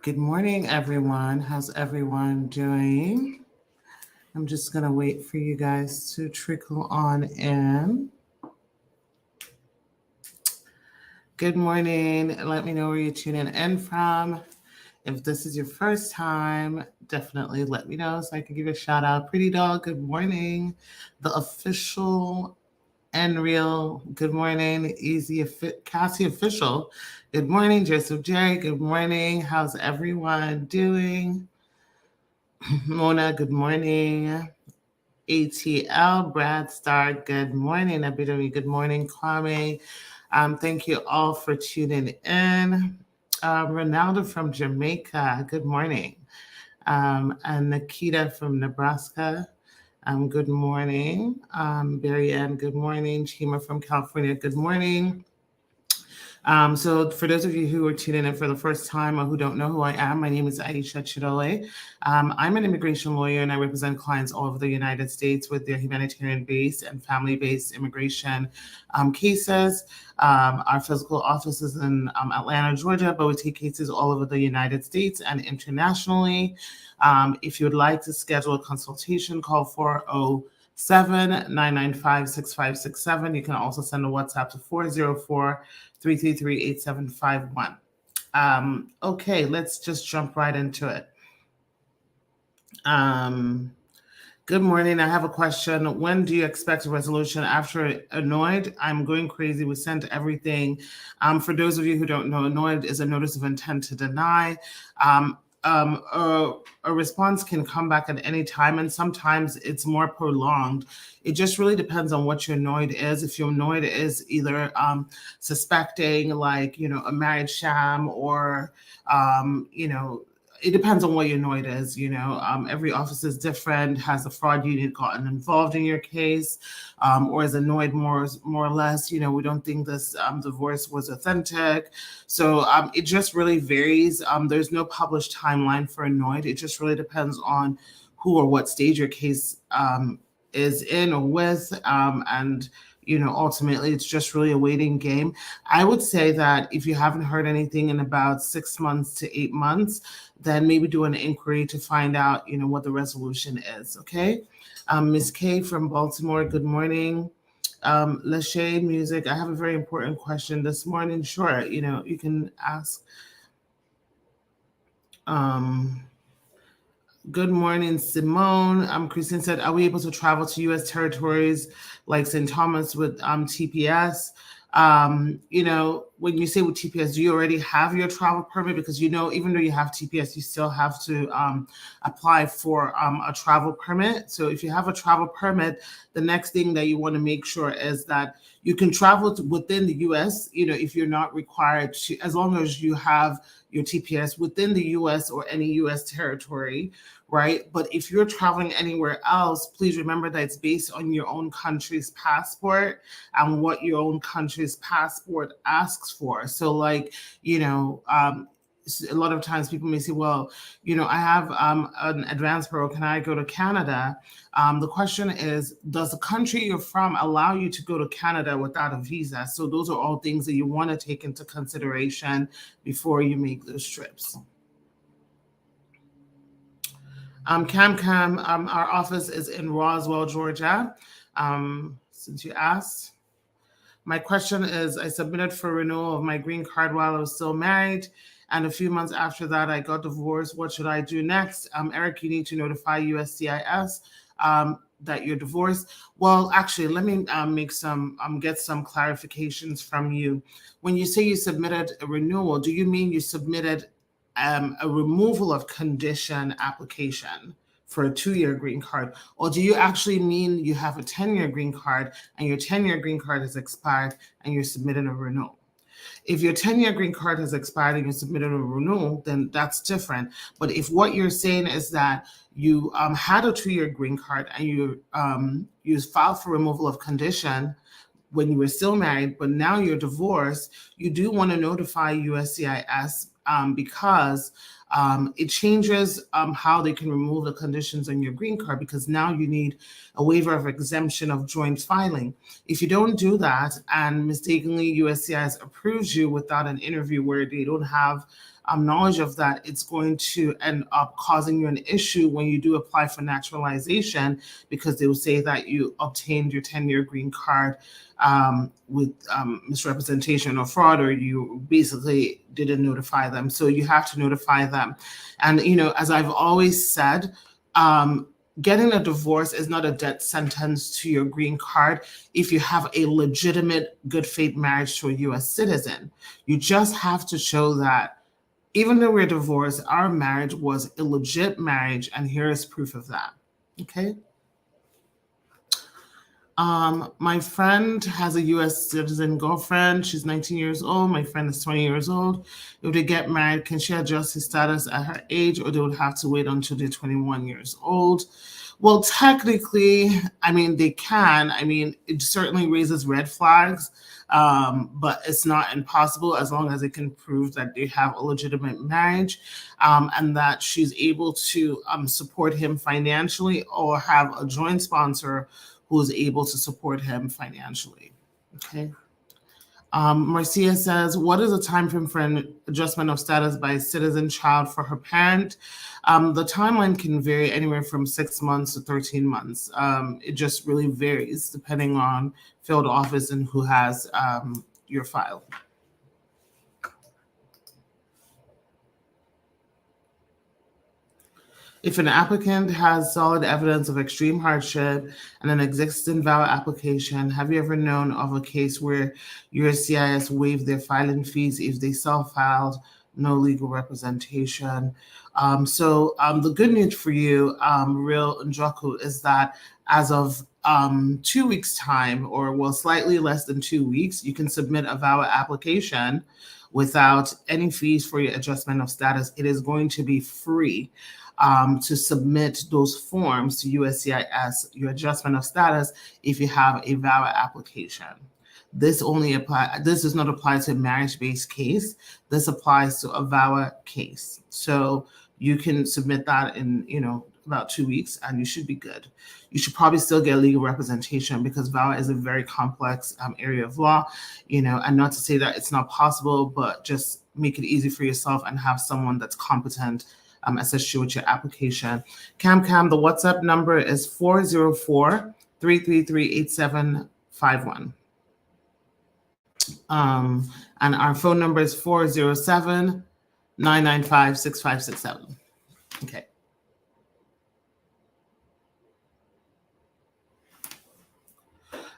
Good morning, everyone. How's everyone doing? I'm just going to wait for you guys to trickle on in. Good morning. Let me know where you're tuning in from. If this is your first time, definitely let me know so I can give you a shout out. Pretty Dog, good morning. The official and real, good morning. Cassie official, good morning. Joseph Jerry, good morning. How's everyone doing? Mona, good morning. ATL, Brad Star, good morning. Abidemi, good morning. Kwame, thank you all for tuning in. Ronaldo from Jamaica, good morning. And Nikita from Nebraska, good morning. Barry Ann, good morning. Chima from California, good morning. So for those of you who are tuning in for the first time or who don't know who I am, my name is Aisha Chidole. I'm an immigration lawyer and I represent clients all over the United States with their humanitarian-based and family-based immigration cases. Our physical office is in Atlanta, Georgia, but we take cases all over the United States and internationally. If you would like to schedule a consultation, call 407-995-6567. You can also send a WhatsApp to 404-333-8751. Okay, let's just jump right into it. Good morning. I have a question. When do you expect a resolution after annoyed? I'm going crazy. We sent everything. For those of you who don't know, annoyed is a notice of intent to deny. A response can come back at any time, and sometimes it's more prolonged. It just really depends on what your annoyed is. If your annoyed is either suspecting a marriage sham or, it depends on what your annoyed is. Every office is different. Has the fraud unit gotten involved in your case, or is annoyed more or less? We don't think this divorce was authentic. So it just really varies. There's no published timeline for annoyed. It just really depends on who or what stage your case is in or with, and ultimately it's just really a waiting game. I would say that if you haven't heard anything in about 6 months to 8 months, then maybe do an inquiry to find out, what the resolution is. Okay. Ms. K from Baltimore, good morning. Lachey Music, I have a very important question this morning. Sure, you can ask. Good morning, Simone. Christine said, are we able to travel to U.S. territories like St. Thomas with TPS? When you say with TPS, do you already have your travel permit? Because, even though you have TPS, you still have to apply for a travel permit. So if you have a travel permit, the next thing that you want to make sure is that you can travel within the U.S., if you're not required to, as long as you have your TPS within the U.S. or any U.S. territory, right? But if you're traveling anywhere else, please remember that it's based on your own country's passport and what your own country's passport asks for. So a lot of times people may say, well, I have an advance parole. Can I go to Canada? The question is, does the country you're from allow you to go to Canada without a visa? So those are all things that you want to take into consideration before you make those trips. Our office is in Roswell, Georgia, since you asked. My question is, I submitted for renewal of my green card while I was still married, and a few months after that, I got divorced. What should I do next? Eric, you need to notify USCIS that you're divorced. Well, actually, let me get some clarifications from you. When you say you submitted a renewal, do you mean you submitted a removal of condition application for a 2-year green card? Or do you actually mean you have a 10-year green card and your 10-year green card has expired and you're submitting a renewal? If your 10-year green card has expired and you submitted a renewal, then that's different. But if what you're saying is that you had a 2-year green card and you filed for removal of condition when you were still married, but now you're divorced, you do want to notify USCIS because it changes how they can remove the conditions on your green card, because now you need a waiver of exemption of joint filing. If you don't do that and mistakenly USCIS approves you without an interview where they don't have knowledge of that, it's going to end up causing you an issue when you do apply for naturalization, because they will say that you obtained your 10-year green card with misrepresentation or fraud, or you basically didn't notify them. So you have to notify them. And, as I've always said, getting a divorce is not a death sentence to your green card if you have a legitimate good faith marriage to a US citizen. You just have to show that even though we're divorced, our marriage was a legit marriage, and here is proof of that. Okay. My friend has a US citizen girlfriend. She's 19 years old. My friend is 20 years old. If they get married, can she adjust his status at her age, or they would have to wait until they're 21 years old? Well, technically, they can. It certainly raises red flags, but it's not impossible as long as they can prove that they have a legitimate marriage, and that she's able to support him financially, or have a joint sponsor who is able to support him financially. Okay. Marcia says, what is the time frame for an adjustment of status by a citizen child for her parent? The timeline can vary anywhere from 6 months to 13 months. It just really varies depending on field office and who has your file. If an applicant has solid evidence of extreme hardship and an existing VAWA application, have you ever known of a case where USCIS waived their filing fees if they self-filed, no legal representation? So the good news for you, Real Njoku, is that as of 2 weeks' time, or slightly less than 2 weeks, you can submit a VAWA application without any fees for your adjustment of status. It is going to be free to submit those forms to USCIS, your adjustment of status, if you have a VAWA application. This does not apply to a marriage-based case. This applies to a VAWA case. So you can submit that in, about 2 weeks, and you should be good. You should probably still get legal representation, because VAWA is a very complex area of law, and not to say that it's not possible, but just make it easy for yourself and have someone that's competent assist you with your application. Cam, the WhatsApp number is 404-333-8751. And our phone number is 407-995-6567. Okay.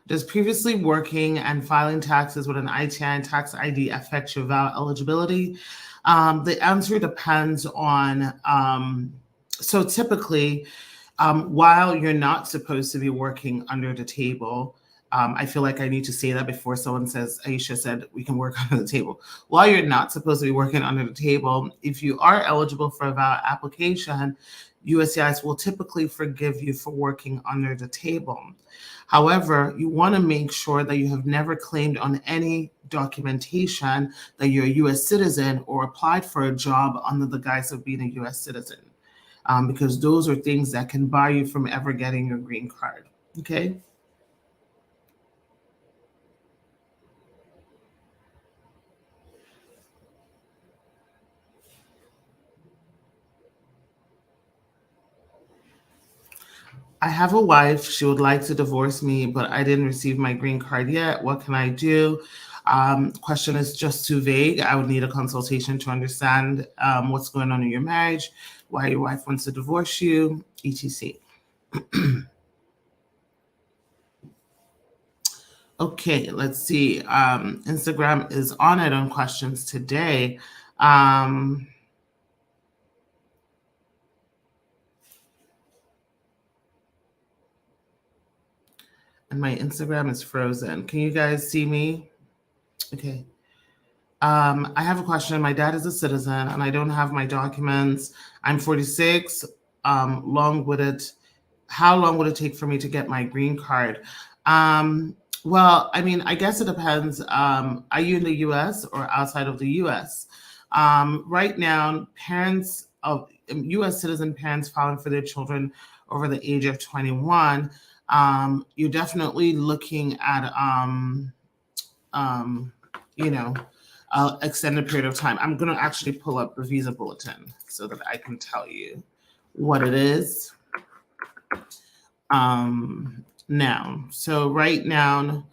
Does previously working and filing taxes with an ITI and tax ID affect your VAWA eligibility? The answer depends on, so typically, while you're not supposed to be working under the table, I feel like I need to say that before someone says, Aisha said we can work under the table. While you're not supposed to be working under the table, if you are eligible for a VAWA application, USCIS will typically forgive you for working under the table. However, you want to make sure that you have never claimed on any documentation that you're a U.S. citizen or applied for a job under the guise of being a U.S. citizen, because those are things that can bar you from ever getting your green card. Okay. I have a wife. She would like to divorce me, but I didn't receive my green card yet. What can I do? Question is just too vague. I would need a consultation to understand what's going on in your marriage, why your wife wants to divorce you, etc. Okay, let's see. Instagram is on it on questions today. And my Instagram is frozen. Can you guys see me? Okay. I have a question. My dad is a citizen and I don't have my documents. I'm 46. How long would it take for me to get my green card? Well, I guess it depends. Are you in the US or outside of the US? Right now, parents of US citizen parents filing for their children over the age of 21, you're definitely looking at extended period of time. I'm going to actually pull up the visa bulletin so that I can tell you what it is. Now, so right now,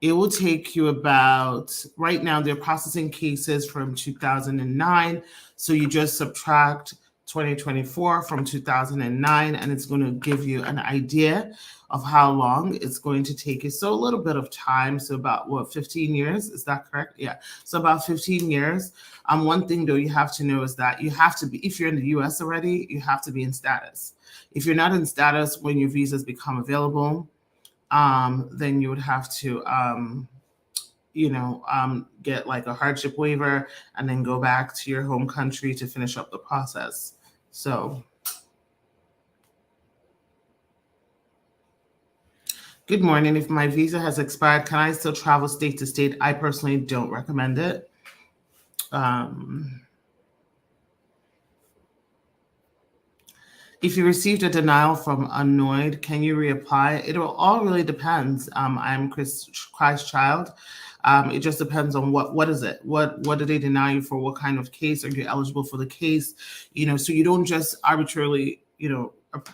it will take you about, right now they're processing cases from 2009. So you just subtract 2024 from 2009, and it's going to give you an idea of how long it's going to take you. So a little bit of time. So about 15 years? Is that correct? Yeah. So about 15 years. One thing though you have to know is that you have to be, if you're in the US already, you have to be in status. If you're not in status when your visas become available, then you would have to, get like a hardship waiver and then go back to your home country to finish up the process. So, good morning. If my visa has expired, can I still travel state to state? I personally don't recommend it. If you received a denial from Annoyed, can you reapply? It all really depends. I'm Christ Child. It just depends on what is it? What do they deny you for? What kind of case? Are you eligible for the case? So you don't just arbitrarily,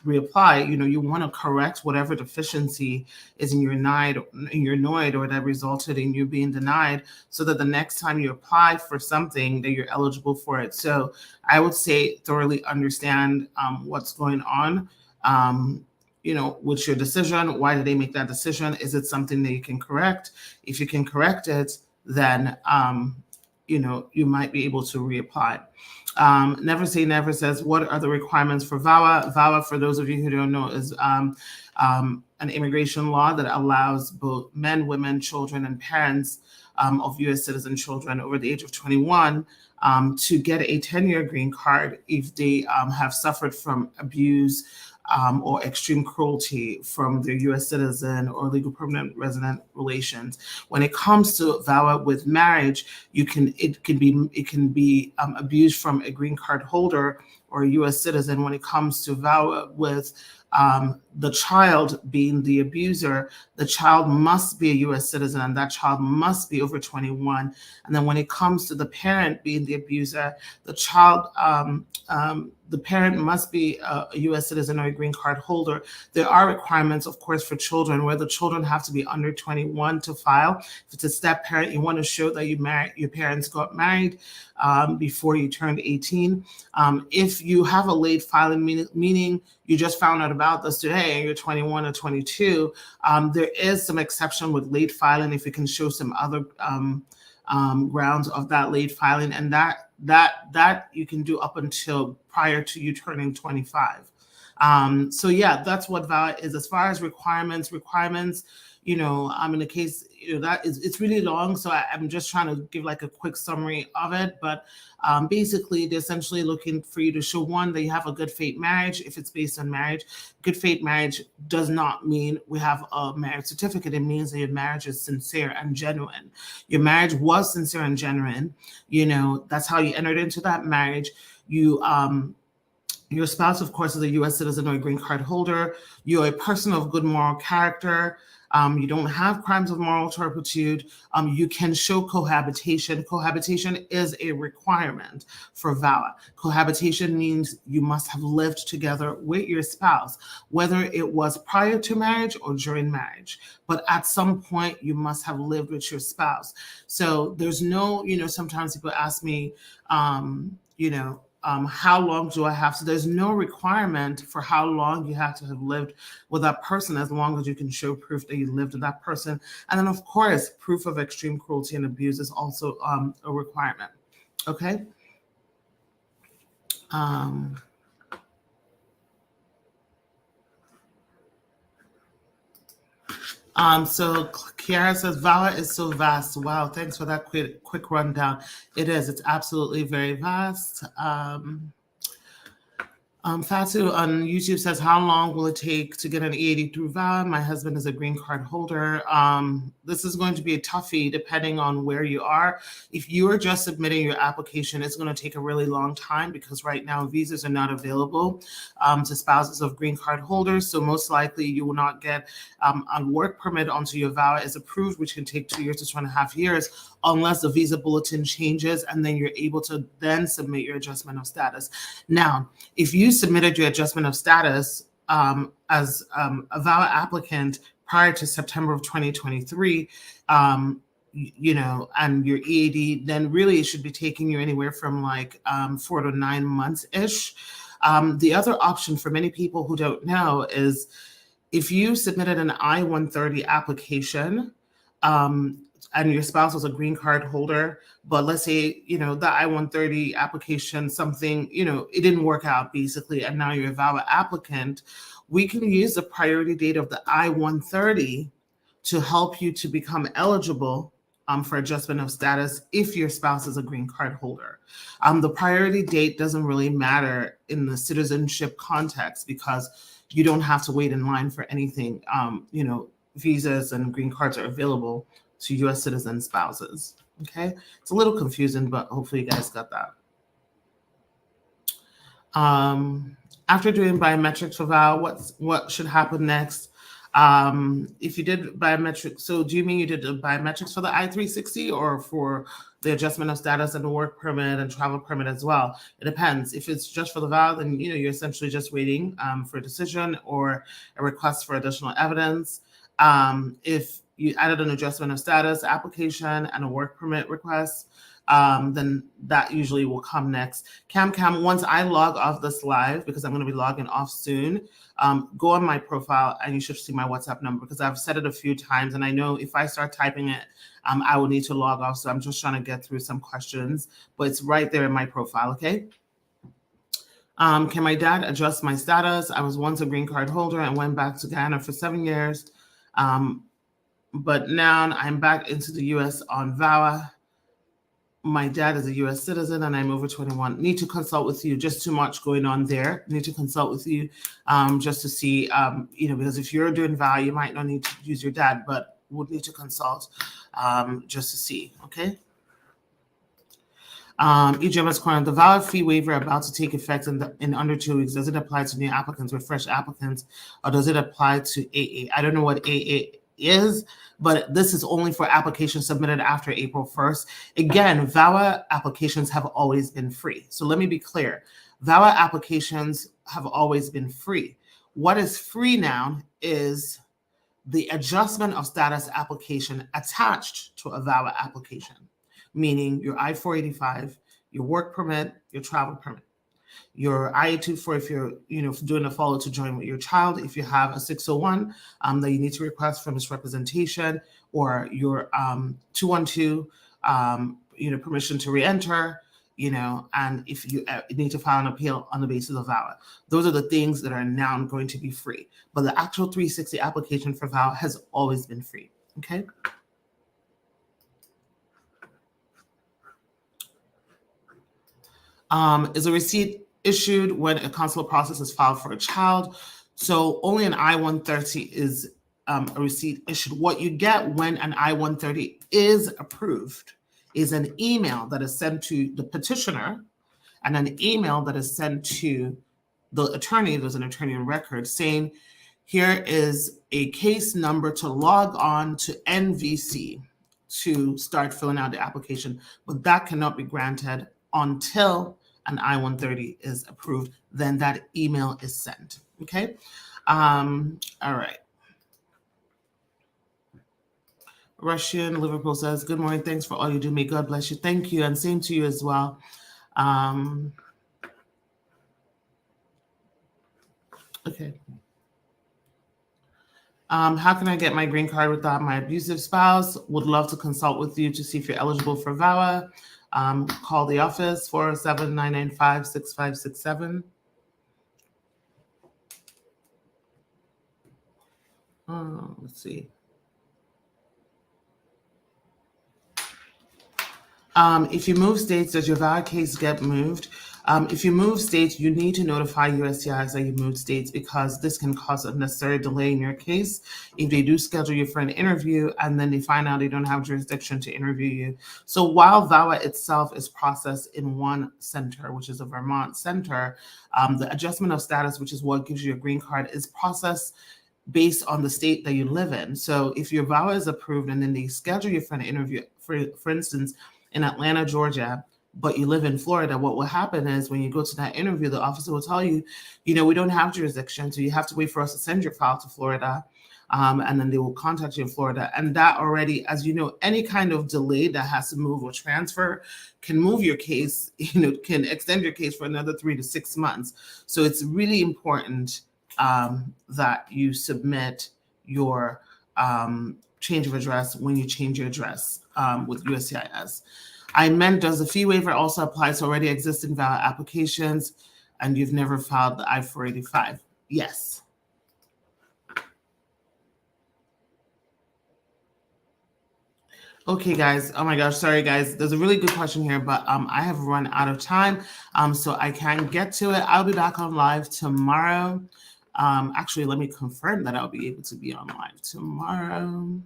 reapply. You want to correct whatever deficiency is in your NOID or that resulted in you being denied, so that the next time you apply for something that you're eligible for it. So I would say thoroughly understand what's going on. What's your decision? Why did they make that decision? Is it something that you can correct? If you can correct it, then you might be able to reapply. Never Say Never says, what are the requirements for VAWA? VAWA, for those of you who don't know, is an immigration law that allows both men, women, children, and parents of U.S. citizen children over the age of 21 to get a 10-year green card if they have suffered from abuse or extreme cruelty from their U.S. citizen or legal permanent resident relations. When it comes to VAWA with marriage, it can be abused from a green card holder or a U.S. citizen. When it comes to VAWA with the child being the abuser, the child must be a U.S. citizen and that child must be over 21. And then when it comes to the parent being the abuser, the parent must be a U.S. citizen or a green card holder. There are requirements, of course, for children where the children have to be under 21 to file. If it's a step parent, you want to show that your parents got married before you turned 18. If you have a late filing, meaning you just found out about this today and you're 21 or 22, there is some exception with late filing if you can show some other grounds of that late filing, and that you can do up until prior to you turning 25. So yeah, that's what VAWA is. As far as requirements, in the case, it's really long, so I'm just trying to give like a quick summary of it. But basically, they're essentially looking for you to show, one, that you have a good faith marriage. If it's based on marriage, good faith marriage does not mean we have a marriage certificate. It means that your marriage is sincere and genuine. Your marriage was sincere and genuine. That's how you entered into that marriage. Your spouse, of course, is a U.S. citizen or a green card holder. You're a person of good moral character. You don't have crimes of moral turpitude. You can show cohabitation. Cohabitation is a requirement for VAWA. Cohabitation means you must have lived together with your spouse, whether it was prior to marriage or during marriage. But at some point, you must have lived with your spouse. So there's no, sometimes people ask me, how long do I have to? There's no requirement for how long you have to have lived with that person, as long as you can show proof that you lived with that person. And then, of course, proof of extreme cruelty and abuse is also a requirement. Okay. So Kiara says, VAWA is so vast. Wow, thanks for that quick rundown. It is. It's absolutely very vast. Fatu on YouTube says, how long will it take to get an EAD through VAWA? My husband is a green card holder. This is going to be a toughie depending on where you are. If you are just submitting your application, it's going to take a really long time because right now visas are not available to spouses of green card holders. So most likely you will not get a work permit until your VAWA is approved, which can take 2 years to 2.5 years, unless the visa bulletin changes, and then you're able to then submit your adjustment of status. Now, if you submitted your adjustment of status as a VAWA applicant prior to September of 2023, and your EAD, then really it should be taking you anywhere from like 4 to 9 months ish. The other option for many people who don't know is if you submitted an I-130 application, and your spouse was a green card holder, but let's say, the I-130 application, something, it didn't work out basically, and now you're a VAWA applicant, we can use the priority date of the I-130 to help you to become eligible for adjustment of status if your spouse is a green card holder. The priority date doesn't really matter in the citizenship context because you don't have to wait in line for anything. Visas and green cards are available to U.S. citizen spouses. Okay, it's a little confusing, but hopefully you guys got that. After doing biometrics for VAWA, what should happen next? If you did biometrics, so do you mean you did the biometrics for the I-360 or for the adjustment of status and the work permit and travel permit as well? It depends. If it's just for the VAWA, then you're essentially just waiting for a decision or a request for additional evidence. If you added an adjustment of status application and a work permit request, then that usually will come next. Cam, once I log off this live, because I'm going to be logging off soon, go on my profile and you should see my WhatsApp number because I've said it a few times and I know if I start typing it, I will need to log off. So I'm just trying to get through some questions, but it's right there in my profile, okay? Can my dad adjust my status? I was once a green card holder and went back to Ghana for 7 years. But now I'm back into the US on VAWA. My dad is a US citizen and I'm over 21. Need to consult with you. Just too much going on there. Need to consult with you just to see, because if you're doing VAWA, you might not need to use your dad, but would need to consult just to see, okay? EGM's corner, the VAWA fee waiver about to take effect in under 2 weeks. Does it apply to new applicants or fresh applicants, or does it apply to AA? I don't know what AA is, but this is only for applications submitted after April 1st. Again, VAWA applications have always been free. So let me be clear. VAWA applications have always been free. What is free now is the adjustment of status application attached to a VAWA application, meaning your I-485, your work permit, your travel permit. Your I-824 if you're doing a follow to join with your child, if you have a 601 that you need to request for misrepresentation, or your 212 permission to re-enter, and if you need to file an appeal on the basis of VAWA. Those are the things that are now going to be free. But the actual 360 application for VAWA has always been free, okay? Is a receipt issued when a consular process is filed for a child? So only an I-130 is a receipt issued. What you get when an I-130 is approved is an email that is sent to the petitioner and an email that is sent to the attorney. There's an attorney in record saying, here is a case number to log on to NVC to start filling out the application, but that cannot be granted until an I-130 is approved. Then that email is sent, okay? All right. Russian Liverpool says, good morning, thanks for all you do. May God bless you. Thank you, and same to you as well. Okay. How can I get my green card without my abusive spouse? Would love to consult with you to see if you're eligible for VAWA. Call the office, 407-995-6567. Let's see. If you move states, does your VAWA case get moved? If you move states, you need to notify USCIS that you moved states, because this can cause a necessary delay in your case. If they do schedule you for an interview and then they find out they don't have jurisdiction to interview you. So while VAWA itself is processed in one center, which is a Vermont center, the adjustment of status, which is what gives you a green card, is processed based on the state that you live in. So if your VAWA is approved and then they schedule you for an interview, for instance, in Atlanta, Georgia, but you live in Florida, what will happen is when you go to that interview, the officer will tell you, we don't have jurisdiction, so you have to wait for us to send your file to Florida. And then they will contact you in Florida. And that already, as you know, any kind of delay that has to move or transfer can move your case, can extend your case for another 3 to 6 months. So it's really important that you submit your change of address when you change your address with USCIS. I meant, does the fee waiver also apply to already existing valid applications and you've never filed the I-485? Yes. Okay, guys. Oh my gosh, sorry, guys. There's a really good question here, but I have run out of time, so I can't get to it. I'll be back on live tomorrow. Actually, let me confirm that I'll be able to be on live tomorrow.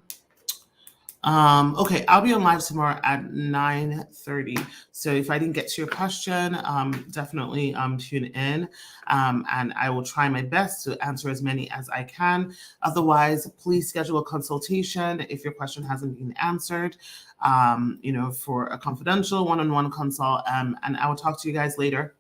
Okay, I'll be on live tomorrow at 9:30. So if I didn't get to your question, definitely tune in, and I will try my best to answer as many as I can. Otherwise, please schedule a consultation if your question hasn't been answered, for a confidential one-on-one consult, and I will talk to you guys later.